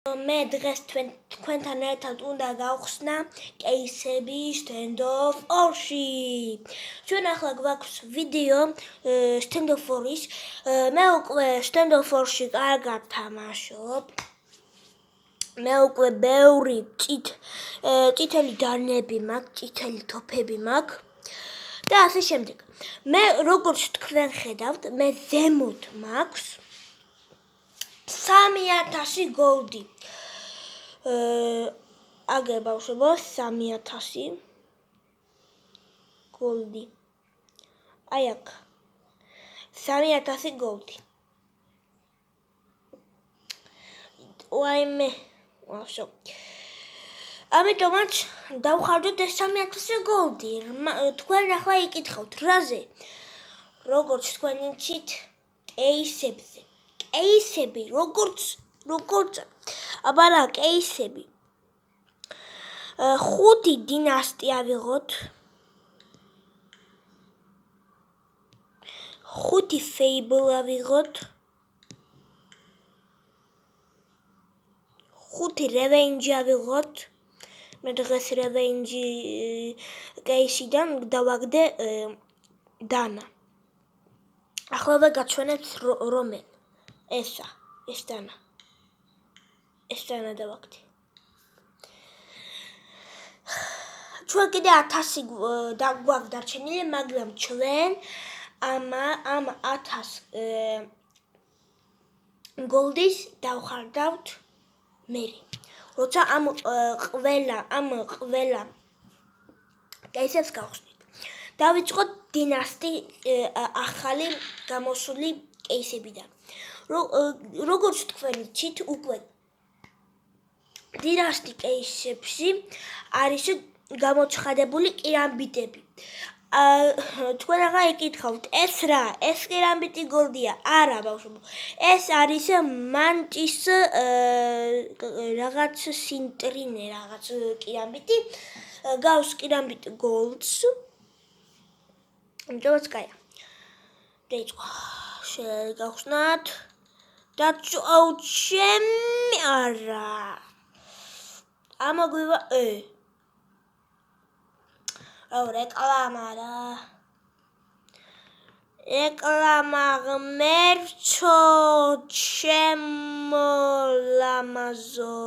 მე დღეს თქვენთან ერთად უნდა გავხსნა კეისები stand-off-ში. ჩვენ ახლა გვაქვს ვიდეო stand-off-ის. მე უკვე stand-off-ში კარგად თამაშობ. მე უკვე ბევრი წითელი დანები მაქვს, წითელი თოფები მაქვს. და ასე შემდეგ. მე როგორც თქვენ ხედავთ, მე ზემოთ მაქვს 3000 გოლდი. აგერ ბავშვებო 3000 გოლდი. აი აქ 3000 გოლდი. ვაიმე, ვაშო. ამიტომაც დავხარდოთ ეს 3000 გოლდი. თქვენ ახლა იკითხავთ, რაზე? როგორც თქვენ იცით, კეისებზე. კეისები, როგორც აბარა კეისები. 5 დინასტია ვიღოთ. 5 ფეიბლა ვიღოთ. 5 რევენჯი ავიღოთ. მე დღეს რევენჯი კეისიდან დავაგდე დანა. ახლა გაჩვენებთ რომელ. ეს დანა. ეს დანა დავაგდე. ჩვენ კიდე 1000 გვაქვს დარჩენილი, მაგრამ ჩვენ ამ 1000 გოლდის დავხარდავთ მე. როცა ამ ყველა კეისებს გავხსნით. დავიწყოთ დინასტი ახალი გამოსული კეისებიდან. როგორც თქვენ იცით, უკვე დინასტი კეისებში არის გამოცხადებული კირამბიტები. თქვენ ახლა იკითხავთ, ეს რა? ეს კირამბიტი გოლდია? არა, ბავშვებო. ეს არის მანტის რაღაც სინტრინე, რაღაც კირამბიტი. გავს კირამბიტ გოლდს. ამიტომაც კაია. დაიწყო. შეგახსნათ. დაჭაუ ჩემი არა. ამოგვივა რეკლამა რა. რეკლამა ღმერთო ჩემო ლამაზო.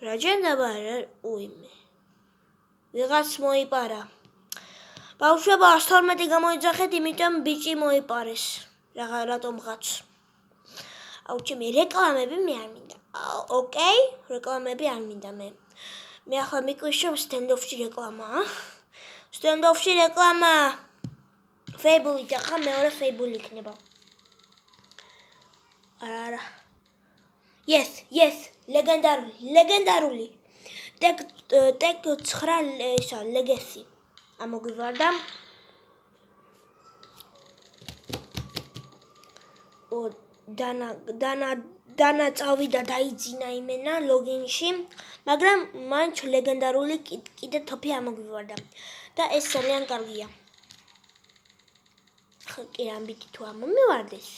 რაჯენდაბა უიმე. ვიღაც მოიპარა. ბავშვებო 112 გამოიძახეთ, იმიტომ ბიჭი მოიპარეს. რატომღაც. აუ ჩემი რეკლამები მე არ მინდა. ოკეი, რეკლამები არ მინდა მე. მე ახლა მიკვიშო stand-off-ში რეკლამა. stand-off-ში რეკლამა. ფეიბული და ხა მეორე ფეიბული იქნება. არა. Yes, ლეგენდარული. ტეკ 9 ისა ლეგესი. ამოგვივარდა. დანა წავიდა დაიძინა იმენა ლოგინში, მაგრამ მაინც ლეგენდარული კიდე თოფი ამოგვივარდა და ეს ძალიან კარგია. კირამბიტი თუ ამომივარდეს.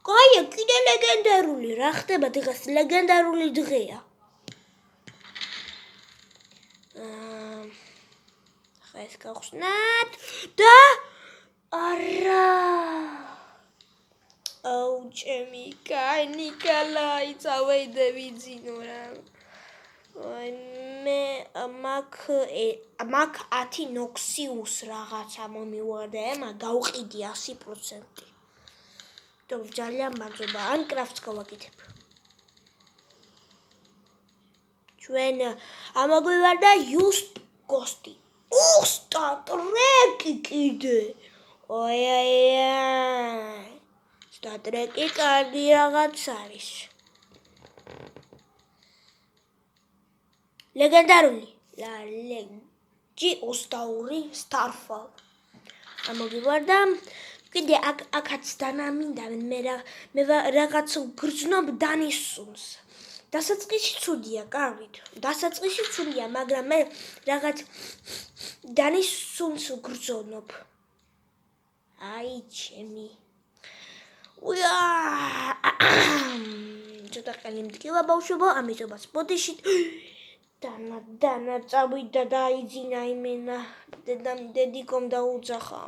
კაია, კიდე ლეგენდარული, რა ხდება დღეს ლეგენდარული დღეა. ხა ეს გავხსნათ და არა აუ ჩემი კაი ნიკოლაი წავეიდე ვიძინო რა. აი მე მაქ 10 ნოქსიუს რაღაცა მომივარდა, ემა გავყიდი 100%. და ძალიან მადლობა, ან კრაფტს გავაკეთებ. ჩვენ ამოგვივარდა just ghost-ი. სტატრეკი კიდე. ой-ой-ой. სტატრეკი კარგი რაღაც არის. ლეგენდარული. G22 Starfall. ამოგვივარდა. კიდე აქაც დანა მინდა მე რაღაც გრძნობ დანისუნს. დასაწყისი ცუდია, კარგით. დასაწყისი ცუდია, მაგრამ მე რაღაც დანისუნს გრძნობ. აი ჩემი ძალიან მტკივა ბავშვებო, ამიტომაც ბოდიში დანა წავიდა და აიძინა იმენა დედიკომ დაუძახა.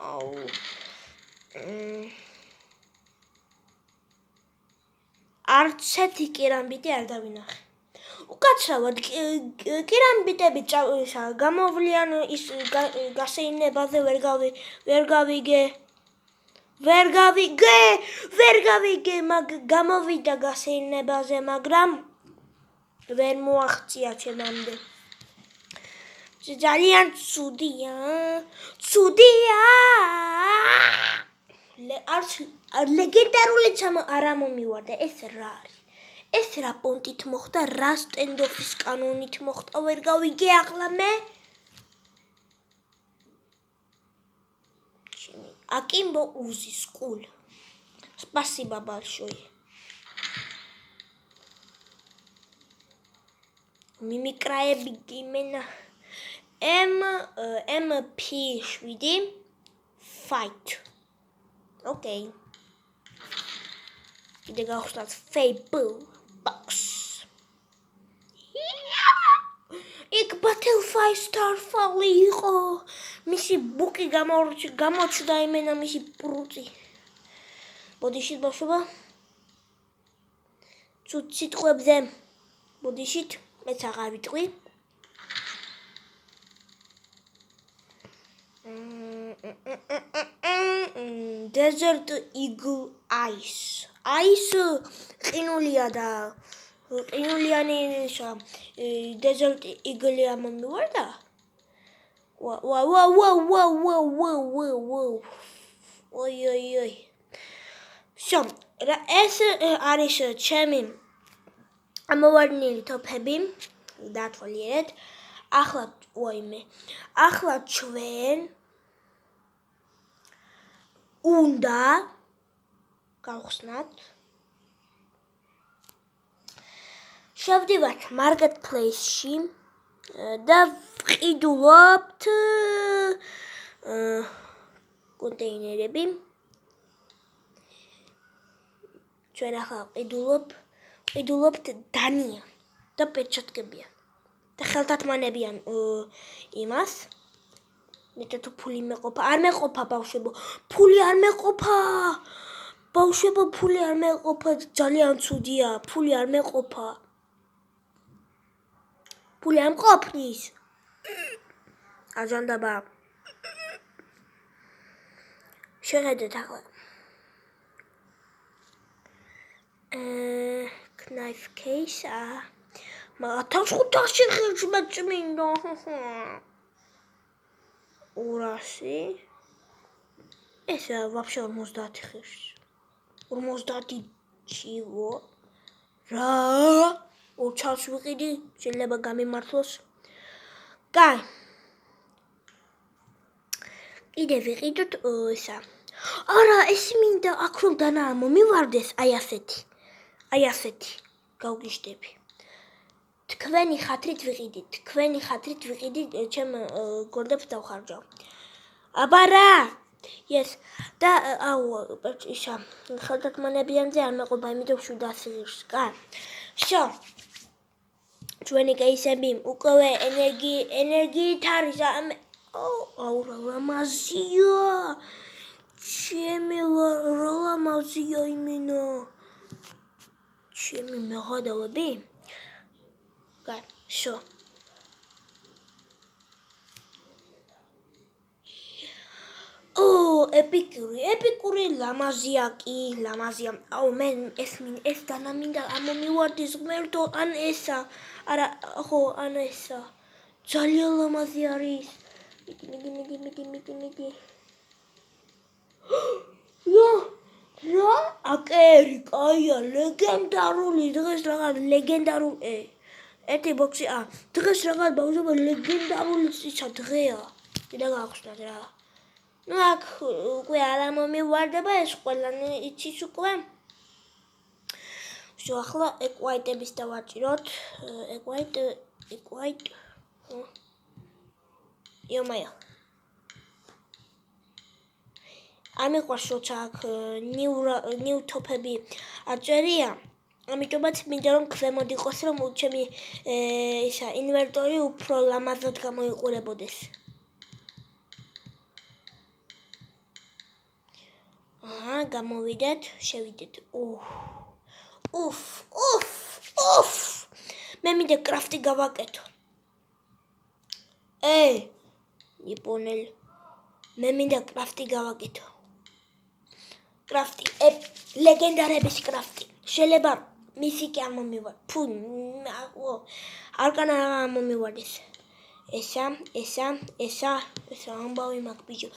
არც ერთი კირამბიტი არ დავინახე. უკაცრავად კირამბიტები გამოვლიან ის გასეირნებაზე ვერ გავიგე, გამოვიდა გასეირნებაზე, მაგრამ ვერ მოაღწია ჩემამდე. ძალიან ცუდია. არც ლეგენდარულიც არ მომივარდა, ეს რა არის? ეს რა პონტით მოხდა, რა სტენდოფის კანონით მოხდა, ვერ გავიგე ახლა მე. Акимбо узи скул. Спасибо большое. Мимикраеби именно MP7 fight. Okay. Иди гахстат Fable box. იქ Battle 5 Starfall იყო. მისი ბუკი გამოჩნდა იმენა მისი პრუწი. ბოდიშით ბავშვობა. ცუდ სიტყვებზე. ბოდიშით მეც აღარ ვიტყვი. Desert Eagle Ice. Ice ყინულია და ყინულიანი Desert Eagle ამომივარდა. Whoa. Ой. Всё, ეს არის ჩემი ამოვარდნილი ტოპები. დათვალიერეთ. ახლა ჩვენ უნდა გავხსნათ შევდივართ marketplace-ში და ვყიდულობთ კონტეინერები. ჩვენ ახლა ვყიდულობთ დანია და პეჩატკებიან და ხელთათმანებიან იმას. მეტად თუ ფული მეყოფა, არ მეყოფა ბავშვებო, ფული არ მეყოფა. ბავშვებო, ფული არ მეყოფა, ძალიან ცუდია, ფული არ მეყოფა. ფული არ მყოფნის. აჯანდაბა. შეხედეთ ახლა. Knife case. მაგრამ 500 ხელში მეწმინდა. 200. ეს вообще 50 ხელში. 50 ჩივო. რა? ორჩავს ვიყიდი, შეიძლება გამიმართლოს. კაი. კიდე ვიყიდოთ ესა. არა, ეს მინდა აქ რომ დანა მომივარდეს, აი ასეთი. გავგიშდები. თქვენი ხათრით ვიყიდით, ჩემ გორდებს დავხარჯავ. აბა რა? Yes. და ისა ხელთათმანებიანზე არ მეყოფა, იმიტომ 700 ღირს. კაი. Всё. ჩვენი კეისები უკვე ენერგიით არის. ლამაზია. ჩემი ლამაზია იმენა. ჩემი მეღადავები. კაი, всё. ეპიკური ლამაზია. მე ეს დანა მინდა ამომივარდეს ღმერთო, ან ესა. არა, ხო, ან ესა. ძალიან ლამაზი არის. მიდი. რა? აკერი, კაია, ლეგენდარული, დღეს რაღაც ლეგენდარული. ერთი ბოქსი, დღეს რაღაც ბავშვობა ლეგენდარული ისა დღეა. კიდე გავხსნათ რა. ნუ აქ უკვე არ მომივარდება ეს ყველანი იცის უკვე. всё, ახლა ეკვაიტების დავაჭიროთ. ეკვაიტ. იომაია. არ მიყვარს როცა აქ ნიუ ტოპები აჭერია. ამიტომაც მინდა რომ ქვემოთ იყოს რომ ჩემი ისა ინვერტორი უფრო ლამაზად გამოიყურებოდეს. გამოვიდეთ, შევიდეთ. უფ. მე მინდა კრაფტი გავაკეთო. იპონელ. მე მინდა კრაფტი გავაკეთო. კრაფტი, ლეგენდარების კრაფტი. შეიძლება მისი კი არ მომივარ. არკანა არ მომივარდეს. ესა ამბავი მაქვს ბიჭო.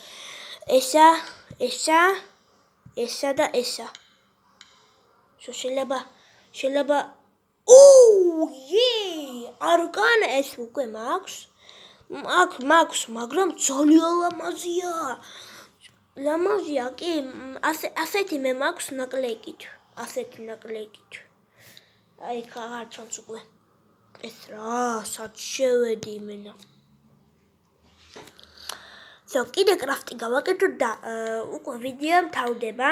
ესა და ესა. შეიძლება არკანა ეს უკვე მაქვს. მაქვს, მაგრამ ძალიან ლამაზია. ლამაზია კი, ასეთი მე მაქვს ნაკლეიკით. აი, ხარჩონს უკვე. ეს რა, სად შევედი იმენა. კიდე კრაფტი გავაკეთო და უკვე ვიდეო მთავრდება.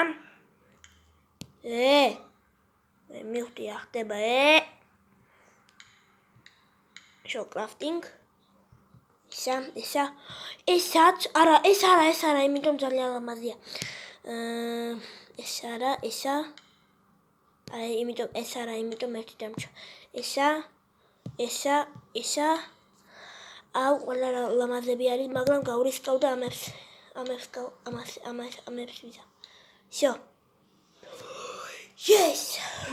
მივხვდი ახდება. კრაფტინგ. ესაც არა, ეს არა, იმიტომ ძალიან ლამაზია. იმიტომ ერთი დამჭა. ესა ყველა ლამაზები არის, მაგრამ გავრისკავდა ამებს ვიზა.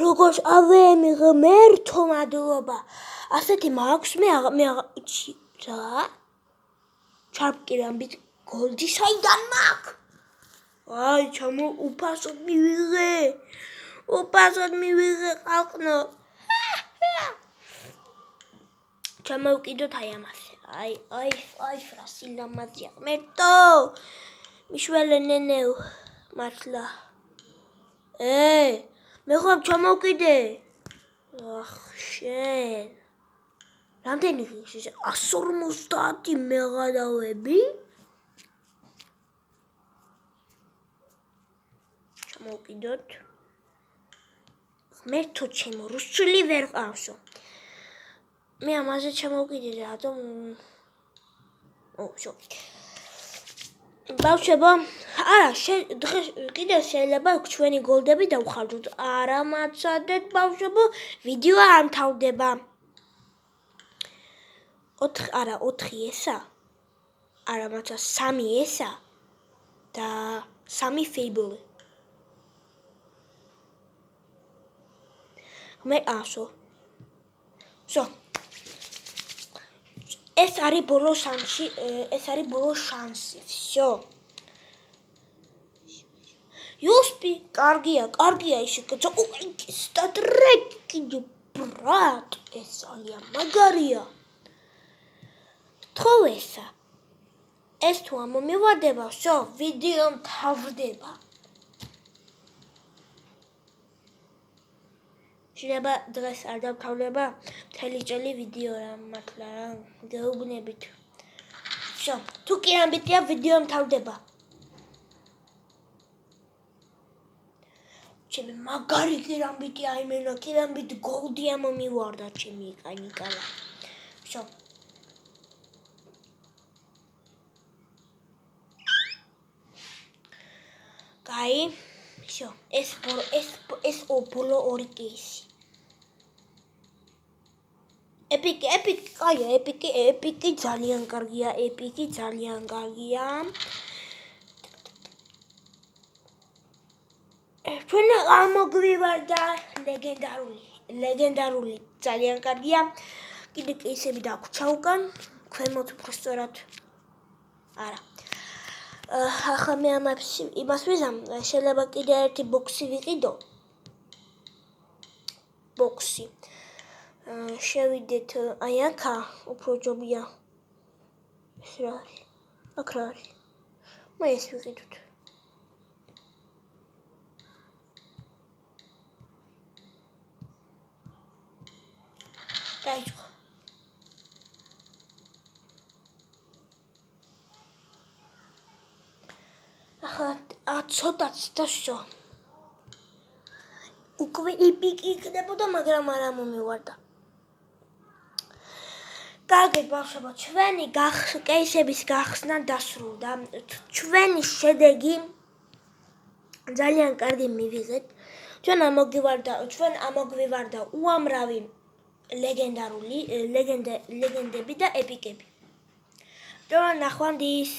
როგორც ავემი ღმერთო მადლობა. ასეთი მაქვს მე რა? ჩარპკირამბით გოლდი საიდან მაქვს? აი, ჩამო უფასოდ მივიღე ყალყნო. ჩამოვკიდოთ აი ამაზე. აი, ფრასი ლამაზია. მერტო. მიშველე ნენეო. მართლა. მე ხომ ჩამოვკიდე. შენ. რამდენი 150 მეღადავები? ჩამოვკიდოთ. მერთო ჩემო რუსული ვერ ყავსო. მე ამაზე ჩამოვკიდე რატომ? ბავშვებო, არა, დღეს კიდე შეიძლება ჩვენი გოლდები დავხარჯოთ. არა მაცადეთ ბავშვებო, ვიდეო არ მთავრდება. 4 ესა. არა მაცა 3 ესა და 3 ფეიბლი. მე ასო. ეს არის ბოლო შანსი, იოსპი, კარგია, ისე სტატრეკი ბრატ, ეს ძალიან მაგარია. თხოვ ესა. ეს თუ არ მომივარდება, ვიდეო მთავრდება. შეიძლება დღეს არ დამთავრდება, მთელი წელი ვიდეო რა, მართლა რა, გეუბნებით. თუ კი ამბიტია ვიდეო მთავრდება. ჩემი მაგარი კირამბიტია იმენა, კირამბიტ გოლდია მომივარდა ჩემი კანიკალა. კაი, ეს ბოლო 2 კეისი. ეპიკი ძალიან კარგია, ჩვენ ამოგვივარდა ლეგენდარული ძალიან კარგია. კიდე კეისები დაგვჭა უკან, ქვემოთ უფრო სწორად. არა. ახლა მე იმას ვიზამ, შეიძლება კიდე ერთი ბოქსი ვიყიდო. შევიდეთ აი აქა, უფრო ჯობია. ეს რა არის? აქ რა არის? მე ეს ვიყიდოთ. დაიწყო. ახლა ცოტაც და უკვე epiki იქნებოდა, მაგრამ არ მომივარდა. კარგით, ბავშვებო, ჩვენი კეისების გახსნა დასრულდა. ჩვენი შედეგი ძალიან კარგი მივიღეთ. ჩვენ ამოგვივარდა უამრავი ლეგენდები და ეპიკები. ნახვამდის.